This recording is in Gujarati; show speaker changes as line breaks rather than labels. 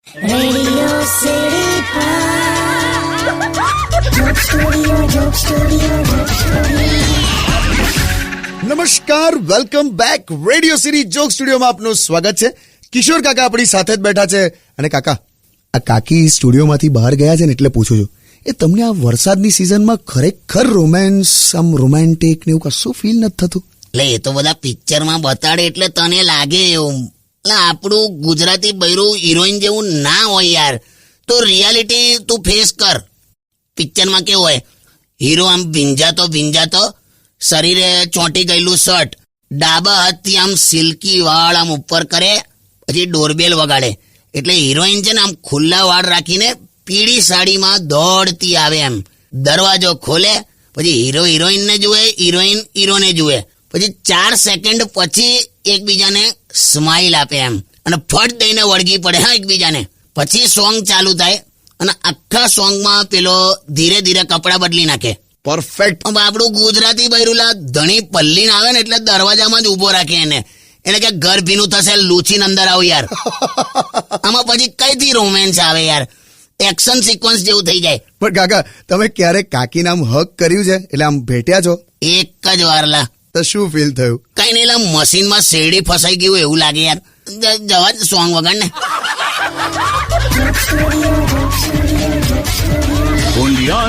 Radio city joke studio.
નમસ્કાર, welcome back. Radio city joke સ્ટુડિયોમાં આપનું સ્વાગત છે. કિશોર કાકા આપણી સાથે જ બેઠા છે. અને કાકા, આ કાકી સ્ટુડિયોમાંથી બહાર ગયા છે ને એટલે પૂછું છું, એ તમને આ વરસાદની સિઝનમાં ખરેખર રોમેન્સ, આમ રોમેન્ટિક ને એવું કશું ફીલ નથી થતું?
એટલે એ તો બધા પિક્ચરમાં બતાડે એટલે તને લાગે એવું. એટલે આપણું ગુજરાતી બૈરું હિરોઈન જેવું ના હોય યાર. તો રિયાલિટી તું ફેસ કર. પિક્ચરમાં કેવું હોય, હીરો આમ ભીંજાતો શરીરે ચોંટી ગયેલું શર્ટ, ડાબા હાથથી આમ સિલ્કી વાળ આમ ઉપર કરે, પછી ડોરબેલ વગાડે એટલે હિરોઈન છે ને આમ ખુલ્લા વાળ રાખીને પીળી સાડીમાં દોડતી આવે. એમ દરવાજો ખોલે, પછી હીરો હિરોઈનને જુએ, હિરોઈન હીરોને જુએ, પછી 4 સેકન્ડ પછી એકબીજાને સ્માઇલ આપે એમ, અને ફટ દઈને વળગી પડે હા એકબીજાને. પછી સોંગ ચાલુ થાય અને આખા સોંગમાં પેલો ધીરે ધીરે કપડા બદલી નાખે.
પરફેક્ટ.
આપણું ગુજરાતી બૈરુલા ધણી પલ્લીને આવે ને એટલે દરવાજામાં જ ઉભો રાખે એને કે ઘર ભીનું થશે, લૂચીને અંદર આવ યાર. આમાં પછી કઈથી રોમેન્સ આવે યાર? એક્શન સિક્વન્સ જેવું થઈ જાય.
પણ કાકા, તમે ક્યારેક કાકીને આમ હક કર્યું છે? એટલે આમ ભેટ્યા છો?
એક જ વાર લા.
તો શું ફીલ થયું?
કઈ નહીં લા, મશીનમાં શેરડી ફસાઈ ગયું એવું લાગે યાર. જવા જ સોંગ વગાડ ને.
Radio